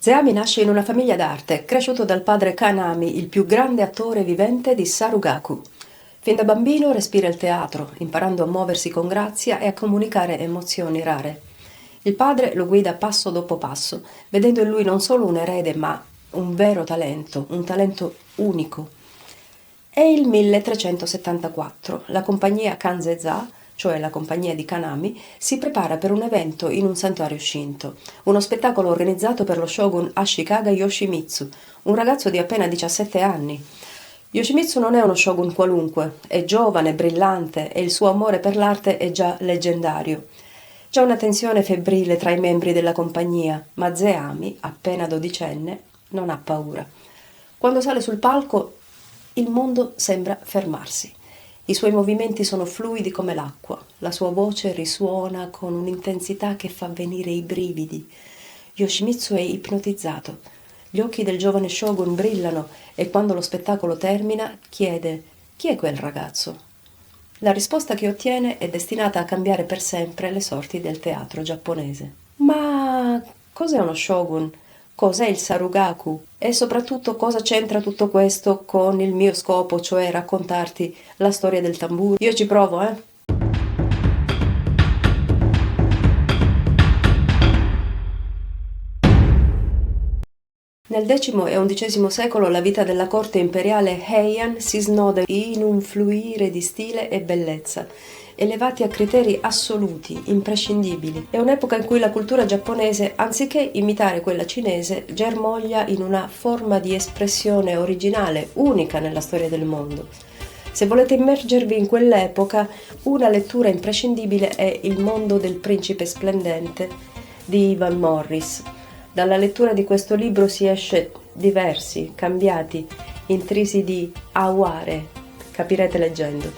Zeami nasce in una famiglia d'arte, cresciuto dal padre Kanami, il più grande attore vivente di Sarugaku. Fin da bambino respira il teatro, imparando a muoversi con grazia e a comunicare emozioni rare. Il padre lo guida passo dopo passo, vedendo in lui non solo un erede, ma un vero talento, un talento unico. È il 1374. La compagnia Kanzeza, cioè la compagnia di Kanami, si prepara per un evento in un santuario Shinto, uno spettacolo organizzato per lo shogun Ashikaga Yoshimitsu, un ragazzo di appena 17 anni. Yoshimitsu non è uno shogun qualunque, è giovane, brillante e il suo amore per l'arte è già leggendario. C'è una tensione febbrile tra i membri della compagnia, ma Zeami, appena dodicenne, non ha paura. Quando sale sul palco, il mondo sembra fermarsi. I suoi movimenti sono fluidi come l'acqua, la sua voce risuona con un'intensità che fa venire i brividi. Yoshimitsu è ipnotizzato. Gli occhi del giovane shogun brillano e quando lo spettacolo termina chiede: «Chi è quel ragazzo?» La risposta che ottiene è destinata a cambiare per sempre le sorti del teatro giapponese. Ma cos'è uno shogun? Cos'è il Sarugaku? E soprattutto cosa c'entra tutto questo con il mio scopo, cioè raccontarti la storia del tamburo? Io ci provo, eh? Nel X e XI secolo la vita della corte imperiale Heian si snoda in un fluire di stile e bellezza, elevati a criteri assoluti, imprescindibili. È un'epoca in cui la cultura giapponese, anziché imitare quella cinese, germoglia in una forma di espressione originale, unica nella storia del mondo. Se volete immergervi in quell'epoca, una lettura imprescindibile è Il mondo del principe splendente di Ivan Morris. Dalla lettura di questo libro si esce diversi, cambiati, intrisi di aware, capirete leggendo.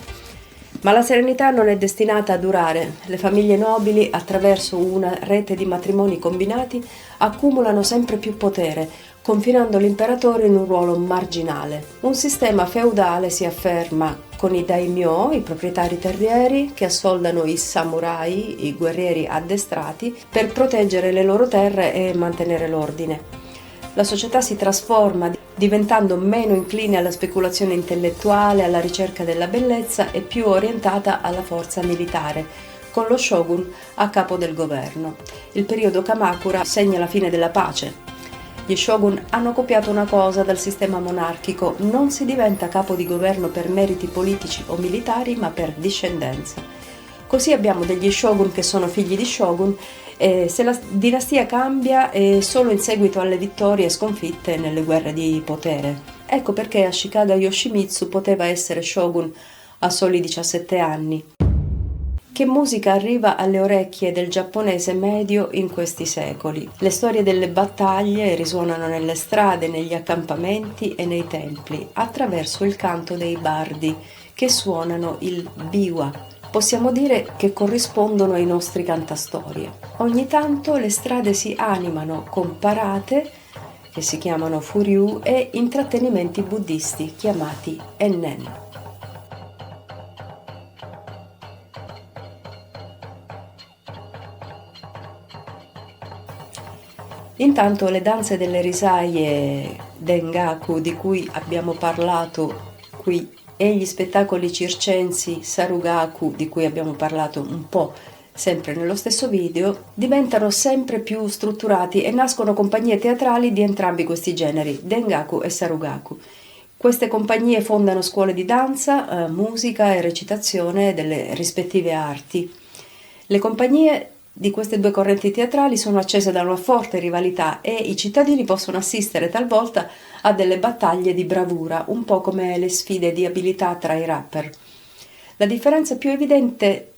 Ma la serenità non è destinata a durare. Le famiglie nobili, attraverso una rete di matrimoni combinati, accumulano sempre più potere, confinando l'imperatore in un ruolo marginale. Un sistema feudale si afferma con i daimyo, i proprietari terrieri, che assoldano i samurai, i guerrieri addestrati, per proteggere le loro terre e mantenere l'ordine. La società si trasforma, diventando meno incline alla speculazione intellettuale, alla ricerca della bellezza e più orientata alla forza militare, con lo shogun a capo del governo. Il periodo Kamakura segna la fine della pace. Gli shogun hanno copiato una cosa dal sistema monarchico: non si diventa capo di governo per meriti politici o militari, ma per discendenza. Così abbiamo degli shogun che sono figli di shogun, e se la dinastia cambia è solo in seguito alle vittorie e sconfitte nelle guerre di potere. Ecco perché Ashikaga Yoshimitsu poteva essere shogun a soli 17 anni. Che musica arriva alle orecchie del giapponese medio in questi secoli? Le storie delle battaglie risuonano nelle strade, negli accampamenti e nei templi, attraverso il canto dei bardi, che suonano il biwa. Possiamo dire che corrispondono ai nostri cantastorie. Ogni tanto le strade si animano con parate, che si chiamano furyu, e intrattenimenti buddisti chiamati ennen. Intanto le danze delle risaie Dengaku di cui abbiamo parlato qui e gli spettacoli circensi Sarugaku di cui abbiamo parlato un po' sempre nello stesso video, diventano sempre più strutturati e nascono compagnie teatrali di entrambi questi generi, Dengaku e Sarugaku. Queste compagnie fondano scuole di danza, musica e recitazione delle rispettive arti. Le compagnie di queste due correnti teatrali sono accese da una forte rivalità e i cittadini possono assistere talvolta a delle battaglie di bravura, un po' come le sfide di abilità tra i rapper. La differenza più evidente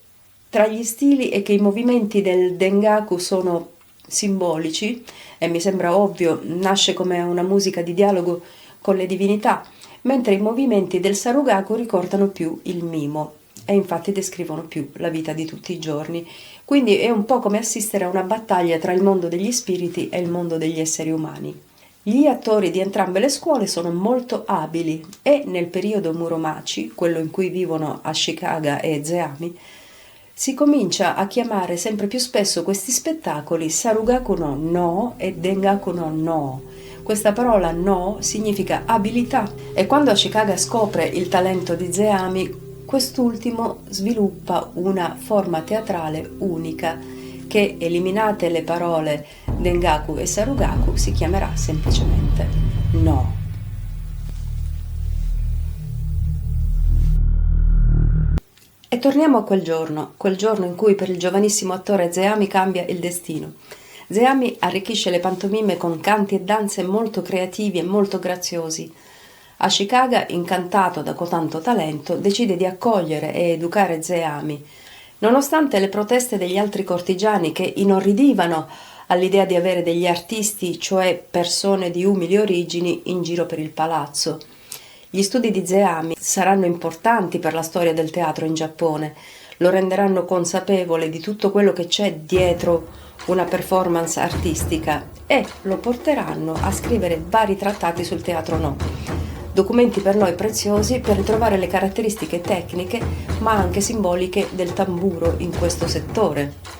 tra gli stili è che i movimenti del Dengaku sono simbolici e mi sembra ovvio, nasce come una musica di dialogo con le divinità, mentre i movimenti del Sarugaku ricordano più il mimo e infatti descrivono più la vita di tutti i giorni. Quindi è un po' come assistere a una battaglia tra il mondo degli spiriti e il mondo degli esseri umani. Gli attori di entrambe le scuole sono molto abili e nel periodo Muromachi, quello in cui vivono Ashikaga e Zeami, Si comincia a chiamare sempre più spesso questi spettacoli Sarugaku no no e Dengaku no no. Questa parola no significa abilità e quando Ashikaga scopre il talento di Zeami, quest'ultimo sviluppa una forma teatrale unica che, eliminate le parole Dengaku e Sarugaku, si chiamerà semplicemente no. E torniamo a quel giorno in cui per il giovanissimo attore Zeami cambia il destino. Zeami arricchisce le pantomime con canti e danze molto creativi e molto graziosi. Ashikaga, incantato da cotanto talento, decide di accogliere e educare Zeami, nonostante le proteste degli altri cortigiani che inorridivano all'idea di avere degli artisti, cioè persone di umili origini, in giro per il palazzo. Gli studi di Zeami saranno importanti per la storia del teatro in Giappone, lo renderanno consapevole di tutto quello che c'è dietro una performance artistica e lo porteranno a scrivere vari trattati sul teatro no. Documenti per noi preziosi per ritrovare le caratteristiche tecniche ma anche simboliche del tamburo in questo settore.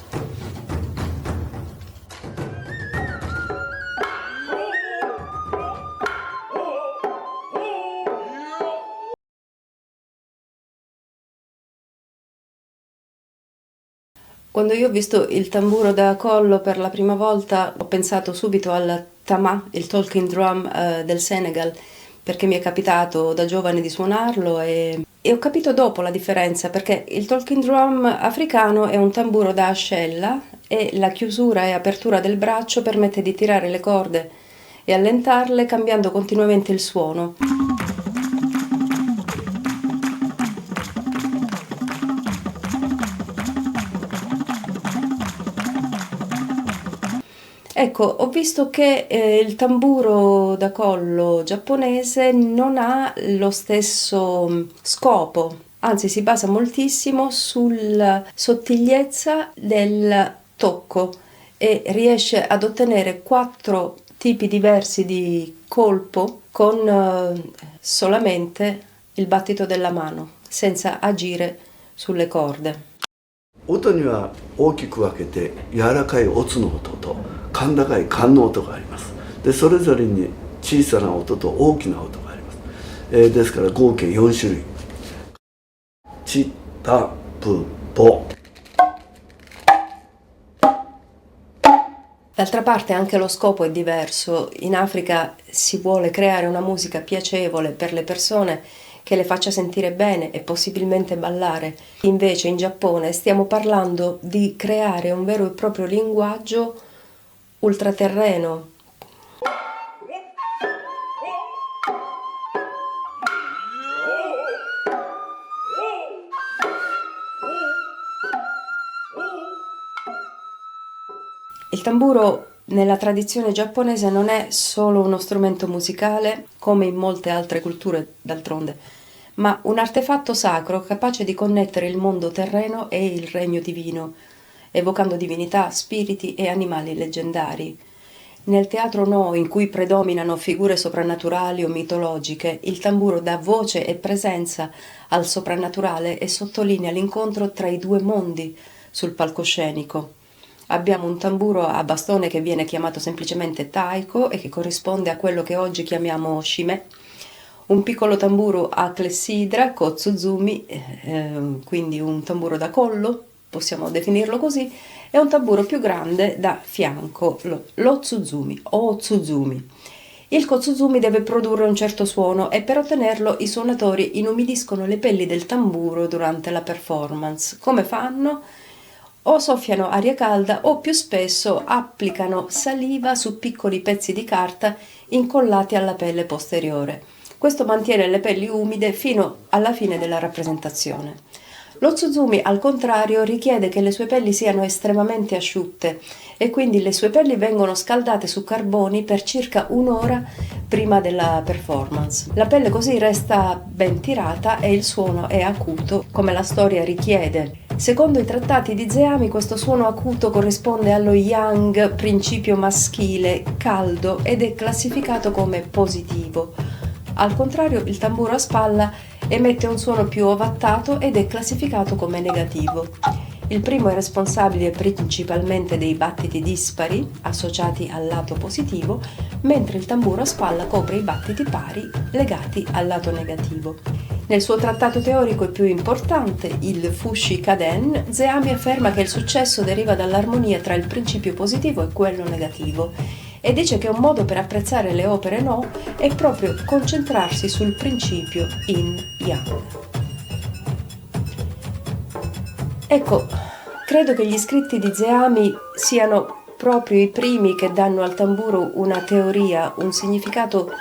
Quando io ho visto il tamburo da collo per la prima volta ho pensato subito al tama, il talking drum del Senegal, perché mi è capitato da giovane di suonarlo e ho capito dopo la differenza, perché il talking drum africano è un tamburo da ascella e la chiusura e apertura del braccio permette di tirare le corde e allentarle cambiando continuamente il suono. Ecco, ho visto che il tamburo da collo giapponese non ha lo stesso scopo, anzi si basa moltissimo sulla sottigliezza del tocco e riesce ad ottenere 4 tipi diversi di colpo con solamente il battito della mano, senza agire sulle corde. 音には大きく分けて柔らかいオツの音と甲高い甲の音があります。でそれぞれに小さな音と大きな音があります。ですから合計4種類。チタプポ。 D'altra parte anche lo scopo è diverso. In Africa si vuole creare una musica piacevole per le persone che le faccia sentire bene e possibilmente ballare. Invece in Giappone stiamo parlando di creare un vero e proprio linguaggio ultraterreno. Il tamburo nella tradizione giapponese non è solo uno strumento musicale, come in molte altre culture d'altronde, ma un artefatto sacro capace di connettere il mondo terreno e il regno divino, evocando divinità, spiriti e animali leggendari. Nel teatro no, in cui predominano figure soprannaturali o mitologiche, il tamburo dà voce e presenza al soprannaturale e sottolinea l'incontro tra i due mondi sul palcoscenico. Abbiamo un tamburo a bastone che viene chiamato semplicemente taiko e che corrisponde a quello che oggi chiamiamo shime, un piccolo tamburo a clessidra, kotsuzumi, quindi un tamburo da collo, possiamo definirlo così, e un tamburo più grande da fianco, lo tsuzumi o tsuzumi. Il kotsuzumi deve produrre un certo suono e per ottenerlo i suonatori inumidiscono le pelli del tamburo durante la performance. Come fanno? O soffiano aria calda o più spesso applicano saliva su piccoli pezzi di carta incollati alla pelle posteriore. Questo mantiene le pelli umide fino alla fine della rappresentazione. Lo tsuzumi, al contrario, richiede che le sue pelli siano estremamente asciutte e quindi le sue pelli vengono scaldate su carboni per circa un'ora prima della performance. La pelle così resta ben tirata e il suono è acuto come la storia richiede. Secondo i trattati di Zeami, questo suono acuto corrisponde allo yang, principio maschile, caldo, ed è classificato come positivo. Al contrario, il tamburo a spalla emette un suono più ovattato ed è classificato come negativo. Il primo è responsabile principalmente dei battiti dispari associati al lato positivo, mentre il tamburo a spalla copre i battiti pari legati al lato negativo. Nel suo trattato teorico più importante, il Fushi-Kaden, Zeami afferma che il successo deriva dall'armonia tra il principio positivo e quello negativo e dice che un modo per apprezzare le opere No è proprio concentrarsi sul principio Yin-Yang. Ecco, credo che gli scritti di Zeami siano proprio i primi che danno al tamburo una teoria, un significato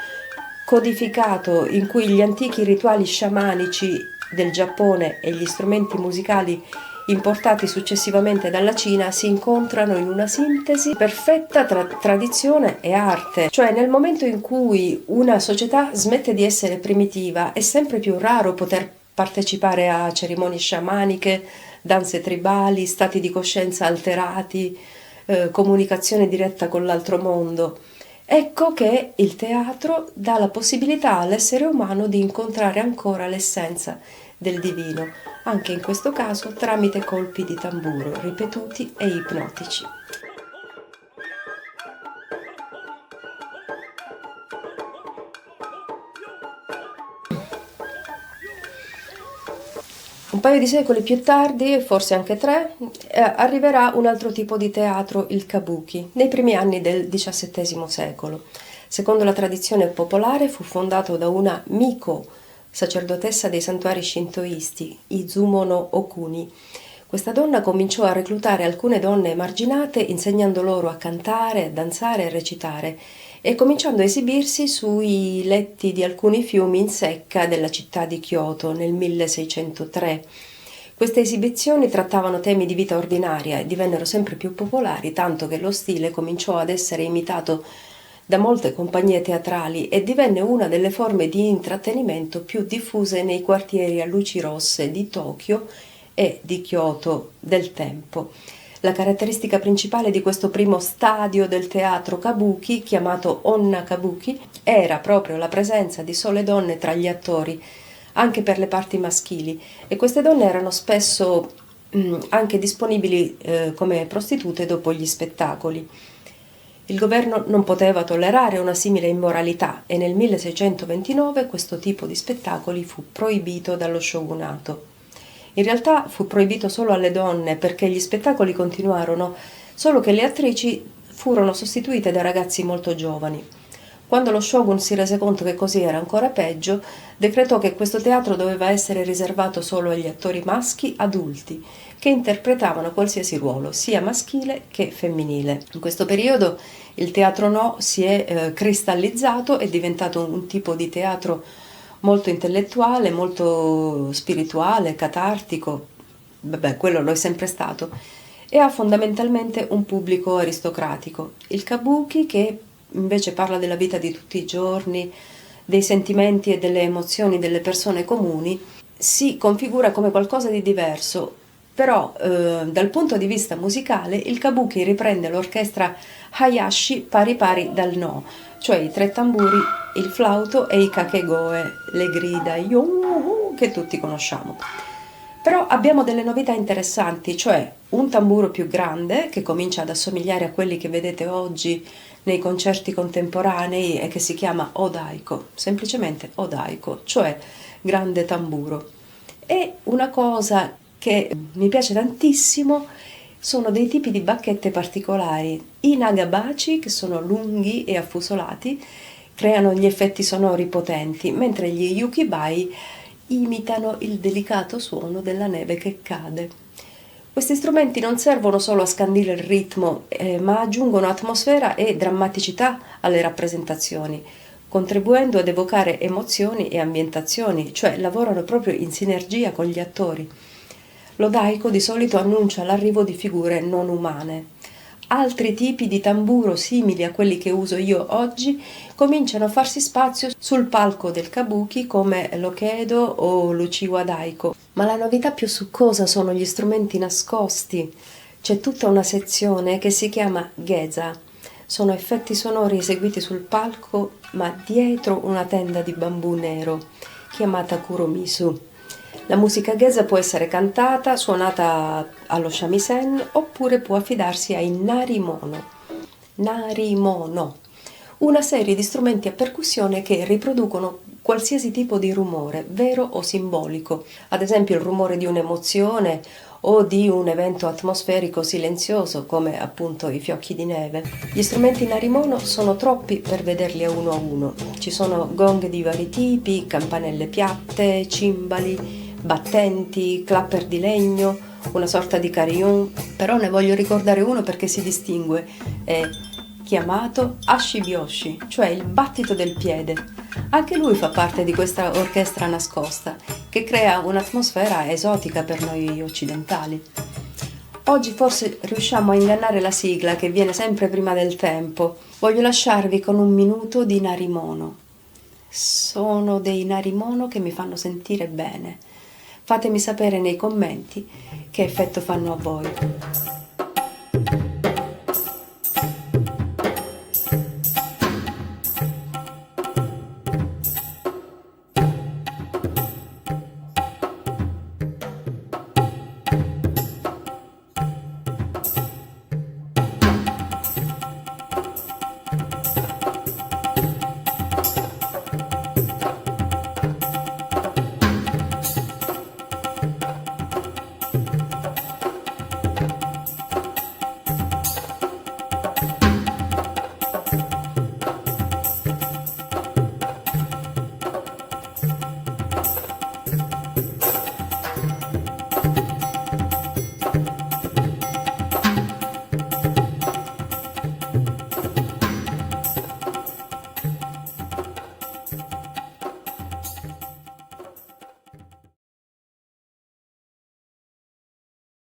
codificato in cui gli antichi rituali sciamanici del Giappone e gli strumenti musicali importati successivamente dalla Cina si incontrano in una sintesi perfetta tra tradizione e arte. Cioè, nel momento in cui una società smette di essere primitiva, è sempre più raro poter partecipare a cerimonie sciamaniche, danze tribali, stati di coscienza alterati, comunicazione diretta con l'altro mondo. Ecco che il teatro dà la possibilità all'essere umano di incontrare ancora l'essenza del divino, anche in questo caso tramite colpi di tamburo ripetuti e ipnotici. Un paio di secoli più tardi, forse anche 3, arriverà un altro tipo di teatro, il kabuki, nei primi anni del XVII secolo. Secondo la tradizione popolare fu fondato da una miko, sacerdotessa dei santuari shintoisti, Izumo no Okuni. Questa donna cominciò a reclutare alcune donne emarginate insegnando loro a cantare, a danzare e a recitare e cominciando a esibirsi sui letti di alcuni fiumi in secca della città di Kyoto nel 1603. Queste esibizioni trattavano temi di vita ordinaria e divennero sempre più popolari, tanto che lo stile cominciò ad essere imitato da molte compagnie teatrali e divenne una delle forme di intrattenimento più diffuse nei quartieri a luci rosse di Tokyo e di Kyoto del tempo. La caratteristica principale di questo primo stadio del teatro kabuki, chiamato onna kabuki, era proprio la presenza di sole donne tra gli attori, anche per le parti maschili, e queste donne erano spesso anche disponibili come prostitute dopo gli spettacoli. Il governo non poteva tollerare una simile immoralità e nel 1629 questo tipo di spettacoli fu proibito dallo shogunato. In realtà fu proibito solo alle donne perché gli spettacoli continuarono, solo che le attrici furono sostituite da ragazzi molto giovani. Quando lo shogun si rese conto che così era ancora peggio, decretò che questo teatro doveva essere riservato solo agli attori maschi adulti, che interpretavano qualsiasi ruolo, sia maschile che femminile. In questo periodo il teatro No si è cristallizzato, è diventato un tipo di teatro molto intellettuale, molto spirituale, catartico, quello lo è sempre stato, e ha fondamentalmente un pubblico aristocratico. Il kabuki, che invece parla della vita di tutti i giorni, dei sentimenti e delle emozioni delle persone comuni, si configura come qualcosa di diverso, però dal punto di vista musicale il kabuki riprende l'orchestra Hayashi pari pari dal No, cioè i 3 tamburi, il flauto e i kakegoe, le grida yo che tutti conosciamo. Però abbiamo delle novità interessanti, cioè un tamburo più grande che comincia ad assomigliare a quelli che vedete oggi nei concerti contemporanei e che si chiama odaiko, semplicemente odaiko, cioè grande tamburo. E una cosa che mi piace tantissimo sono dei tipi di bacchette particolari. I nagabachi, che sono lunghi e affusolati, creano gli effetti sonori potenti, mentre gli yukibai imitano il delicato suono della neve che cade. Questi strumenti non servono solo a scandire il ritmo, ma aggiungono atmosfera e drammaticità alle rappresentazioni, contribuendo ad evocare emozioni e ambientazioni, cioè lavorano proprio in sinergia con gli attori. L'odaiko di solito annuncia l'arrivo di figure non umane. Altri tipi di tamburo simili a quelli che uso io oggi cominciano a farsi spazio sul palco del kabuki come l'okedo o l'uchiwa daiko. Ma la novità più succosa sono gli strumenti nascosti. C'è tutta una sezione che si chiama geza. Sono effetti sonori eseguiti sul palco ma dietro una tenda di bambù nero chiamata kuromisu. La musica ghesa può essere cantata, suonata allo shamisen oppure può affidarsi ai narimono. Narimono, una serie di strumenti a percussione che riproducono qualsiasi tipo di rumore, vero o simbolico, ad esempio il rumore di un'emozione o di un evento atmosferico silenzioso come appunto i fiocchi di neve. Gli strumenti narimono sono troppi per vederli a uno. Ci sono gong di vari tipi, campanelle piatte, cimbali, battenti, clapper di legno, una sorta di carillon, però ne voglio ricordare uno perché si distingue, è chiamato ashibyoshi, cioè il battito del piede. Anche lui fa parte di questa orchestra nascosta, che crea un'atmosfera esotica per noi occidentali. Oggi forse riusciamo a ingannare la sigla che viene sempre prima del tempo. Voglio lasciarvi con un minuto di narimono. Sono dei narimono che mi fanno sentire bene. Fatemi sapere nei commenti che effetto fanno a voi.